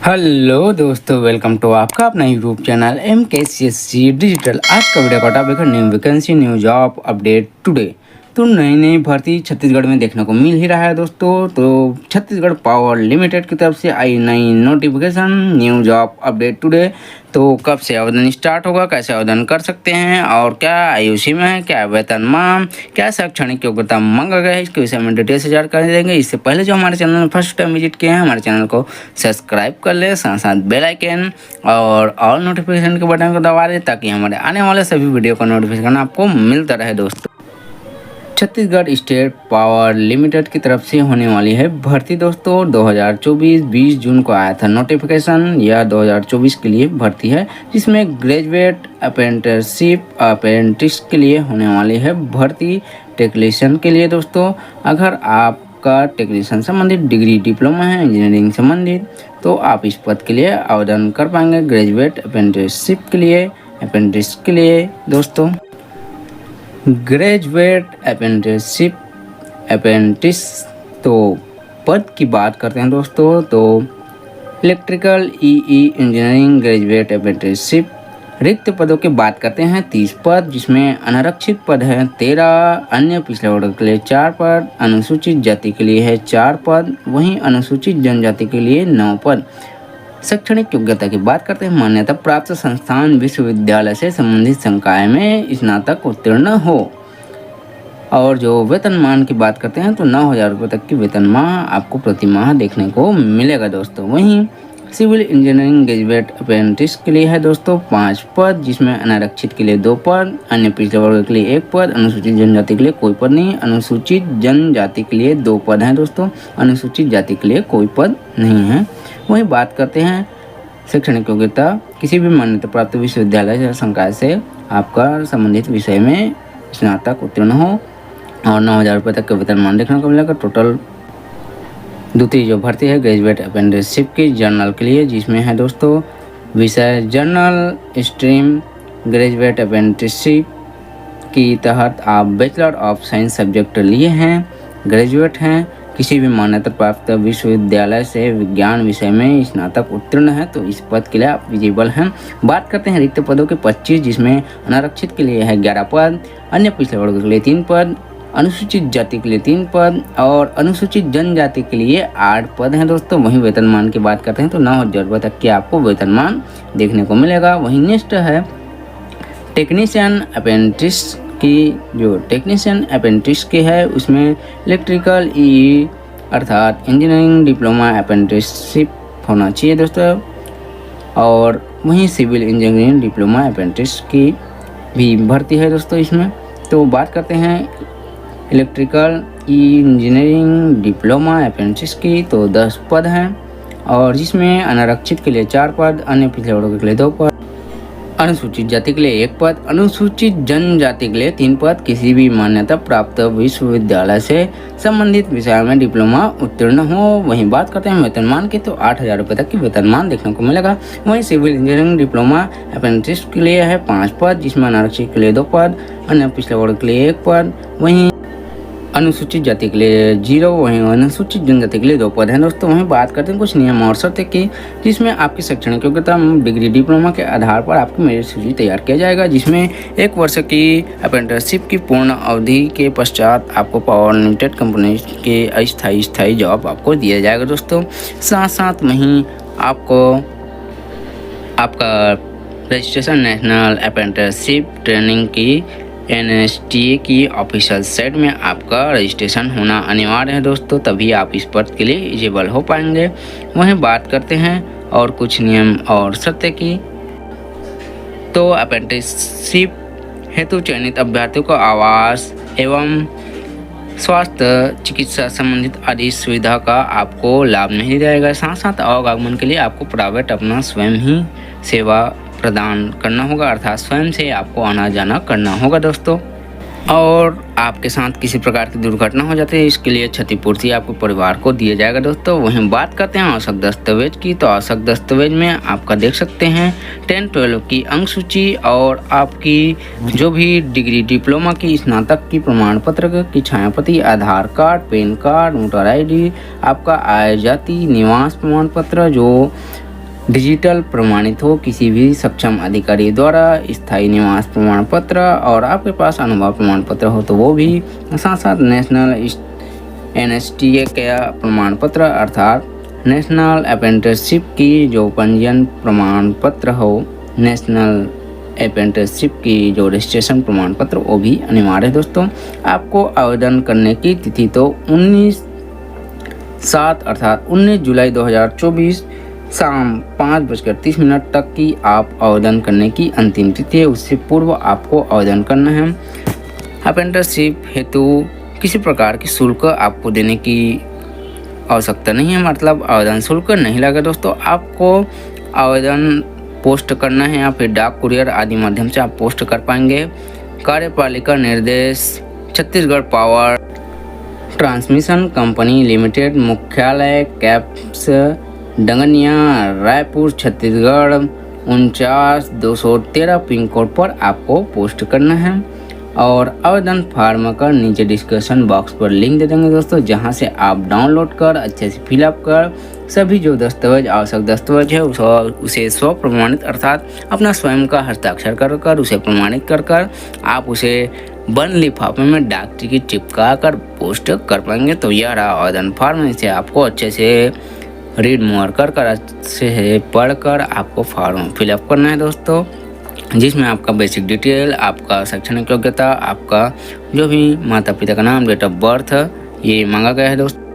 Hello दोस्तों, welcome to आपका अपना यूट्यूब चैनल MKCSC डिजिटल। आज का वीडियो का टॉपिक है new vacancy new job update today. तो नई नई भर्ती छत्तीसगढ़ में देखने को मिल ही रहा है दोस्तों। तो छत्तीसगढ़ पावर लिमिटेड की तरफ से आई नई notification new job update today. तो कब से आवेदन स्टार्ट होगा, कैसे आवेदन कर सकते हैं और क्या आयु सीमा है, क्या वेतनमान, क्या शैक्षणिक योग्यता मांगा गया है, इसके विषय में डिटेल से जानकारी देंगे। इससे पहले जो हमारे चैनल में फर्स्ट टाइम विजिट किए हैं, हमारे चैनल को सब्सक्राइब कर ले, साथ साथ बेल आइकन और ऑल नोटिफिकेशन के बटन को दबा दें ताकि हमारे आने वाले सभी वीडियो का नोटिफिकेशन आपको मिलता रहे। दोस्तों, छत्तीसगढ़ स्टेट पावर लिमिटेड की तरफ से होने वाली है भर्ती दोस्तों। 2024 20 जून को आया था नोटिफिकेशन। यह 2024 के लिए भर्ती है, जिसमें ग्रेजुएट अप्रेंटिस के लिए होने वाली है भर्ती। टेक्नीशियन के लिए दोस्तों, अगर आपका टेक्नीशियन संबंधित डिग्री डिप्लोमा है इंजीनियरिंग संबंधित, तो आप इस पद के लिए आवेदन कर पाएंगे। ग्रेजुएट अप्रेंटिस के लिए दोस्तों, ग्रेजुएट अप्रेंटिस तो पद की बात करते हैं दोस्तों। तो इलेक्ट्रिकल इंजीनियरिंग ग्रेजुएट अप्रेंटिसशिप रिक्त पदों की बात करते हैं 30 पद, जिसमें अनारक्षित पद है 13, अन्य पिछड़े वर्ग के लिए 4 पद, अनुसूचित जाति के लिए है 4 पद, वहीं अनुसूचित जनजाति के लिए 9 पद। शैक्षणिक योग्यता की बात करते हैं, मान्यता प्राप्त संस्थान विश्वविद्यालय से संबंधित संकाय में स्नातक उत्तीर्ण हो। और जो वेतनमान की बात करते हैं तो 9,000 रुपये तक की वेतनमान आपको प्रति माह देखने को मिलेगा दोस्तों। वहीं सिविल इंजीनियरिंग ग्रेजुएट अप्रेंटिस के लिए है दोस्तों 5 पद, जिसमें अनारक्षित के लिए 2 पद, अन्य पिछड़े वर्ग के लिए 1 पद, अनुसूचित जनजाति के लिए कोई पद नहीं। अनुसूचित जनजाति के लिए 2 पद हैं दोस्तों, अनुसूचित जाति के लिए कोई पद नहीं है। वहीं बात करते हैं शैक्षणिक योग्यता, किसी भी मान्यता प्राप्त विश्वविद्यालय या संकाय से आपका संबंधित विषय में स्नातक उत्तीर्ण हो और 9,000 रुपये तक का वेतनमान देखने को मिलेगा। टोटल दूसरी जो भर्ती है ग्रेजुएट अप्रेंटिसशिप की जर्नल के लिए, जिसमें है दोस्तों विषय जर्नल स्ट्रीम। ग्रेजुएट अप्रेंटिसशिप की तहत आप बैचलर ऑफ साइंस सब्जेक्ट लिए हैं, ग्रेजुएट हैं, किसी भी मान्यता प्राप्त विश्वविद्यालय से विज्ञान विषय में स्नातक उत्तीर्ण है, तो इस पद के लिए आप एलिजिबल हैं। बात करते हैं रिक्त पदों के 25, जिसमें अनारक्षित के लिए है 11 पद, अन्य पिछड़े वर्ग के लिए 3 पद, अनुसूचित जाति के लिए 3 पद और अनुसूचित जनजाति के लिए 8 पद हैं दोस्तों। वहीं वेतनमान की बात करते हैं तो 9,000 रुपये तक की आपको वेतनमान देखने को मिलेगा। वहीं नेक्स्ट है टेक्नीशियन अप्रेंटिस की, जो टेक्नीशियन अप्रेंटिस की है उसमें इलेक्ट्रिकल अर्थात इंजीनियरिंग डिप्लोमा अप्रेंटिसशिप होना चाहिए दोस्तों। और वहीं सिविल इंजीनियरिंग डिप्लोमा अप्रेंटिस की भी भर्ती है दोस्तों इसमें। तो बात करते हैं इलेक्ट्रिकल इंजीनियरिंग डिप्लोमा अप्रेंटिस की, तो 10 पद हैं और जिसमें अनारक्षित के लिए 4 पद, अन्य पिछड़े वर्ग के लिए 2 पद, अनुसूचित जाति के लिए 1 पद, अनुसूचित जनजाति के लिए 3 पद, किसी भी मान्यता प्राप्त विश्वविद्यालय से संबंधित विषय में डिप्लोमा उत्तीर्ण हो। वहीं बात करते हैं वेतनमान की, तो 8,000 रुपये तक की वेतनमान देखने को मिलेगा। वहीं सिविल इंजीनियरिंग डिप्लोमा अप्रेंटिस के लिए है 5 पद, जिसमें अनारक्षित के लिए 2 पद, अन्य पिछड़े वर्ग के लिए 1 पद, वहीं अनुसूचित जाति के लिए 0, वहीं अनुसूचित जनजाति के लिए 2 पद हैं दोस्तों। वहीं बात करते हैं कुछ नियम और शर्तें की, जिसमें आपकी शैक्षणिक योग्यता डिग्री डिप्लोमा के आधार पर आपकी मेरिट सूची तैयार किया जाएगा, जिसमें 1 वर्ष की अप्रेंटिसशिप की पूर्ण अवधि के पश्चात आपको पावर लिमिटेड कंपनी के अस्थायी जॉब आपको दिया जाएगा दोस्तों। साथ साथ वहीं आपको आपका रजिस्ट्रेशन नेशनल अप्रेंटिसशिप ट्रेनिंग की NSTA की ऑफिशियल साइट में आपका रजिस्ट्रेशन होना अनिवार्य है दोस्तों, तभी आप इस पद के लिए एलिजिबल हो पाएंगे। वहीं बात करते हैं और कुछ नियम और शर्तें की, तो अप्रेंटिसशिप हेतु चयनित अभ्यर्थियों को आवास एवं स्वास्थ्य चिकित्सा संबंधित आदि सुविधा का आपको लाभ नहीं दिया जाएगा। साथ साथ आवागमन के लिए आपको प्राइवेट अपना स्वयं ही सेवा प्रदान करना होगा, अर्थात स्वयं से आपको आना जाना करना होगा दोस्तों। और आपके साथ किसी प्रकार की दुर्घटना हो जाती है, इसके लिए क्षतिपूर्ति आपके परिवार को दिया जाएगा दोस्तों। वहीं बात करते हैं आवश्यक दस्तावेज की, तो आवश्यक दस्तावेज में आपका देख सकते हैं 10-12 की अंक सूची और आपकी जो भी डिग्री डिप्लोमा की स्नातक की प्रमाण पत्र की छायाप्रति, Aadhaar card, PAN card, voter ID, आपका आय जाति निवास प्रमाण पत्र, जो डिजिटल प्रमाणित हो किसी भी सक्षम अधिकारी द्वारा, स्थायी निवास प्रमाण पत्र और आपके पास अनुभव प्रमाण पत्र हो तो वो भी, साथ साथ नेशनल NSTA का प्रमाण पत्र अर्थात नेशनल अप्रेंटिसशिप की जो पंजीयन प्रमाण पत्र हो, नेशनल अप्रेंटिसशिप की जो रजिस्ट्रेशन प्रमाण पत्र वो भी अनिवार्य है दोस्तों। आपको आवेदन करने की तिथि तो 19/7 अर्थात 19 जुलाई 2024 शाम 5:30 तक की आप आवेदन करने की अंतिम तिथि है। उससे पूर्व आपको आवेदन करना है। अप्रेंटिसशिप हेतु किसी प्रकार की शुल्क आपको देने की आवश्यकता नहीं है, मतलब आवेदन शुल्क नहीं लगा दोस्तों। आपको आवेदन पोस्ट करना है या फिर डाक कुरियर आदि माध्यम से आप पोस्ट कर पाएंगे। कार्यपालिका निर्देश Chhattisgarh power transmission company limited, मुख्यालय कैप्स डंगनिया, रायपुर, छत्तीसगढ़ 49,213 पिन कोड पर आपको पोस्ट करना है। और आवेदन फार्म का नीचे डिस्क्रिप्शन बॉक्स पर लिंक दे देंगे दोस्तों, जहां से आप डाउनलोड कर अच्छे से फिलअप कर सभी जो दस्तावेज आवश्यक दस्तावेज है उसे स्व प्रमाणित अर्थात अपना स्वयं का हस्ताक्षर कर उसे प्रमाणित कर आप उसे बंद लिफाफे में डाक टिकट चिपका कर पोस्ट कर पाएंगे। तो यह रहा आवेदन फॉर्म, इसे आपको अच्छे से रीड मोर कर अच्छे से पढ़कर आपको फॉर्म फिलअप करना है दोस्तों, जिसमें आपका बेसिक डिटेल, आपका शैक्षणिक योग्यता, आपका जो भी माता पिता का नाम, डेट ऑफ बर्थ ये मांगा गया है दोस्तों।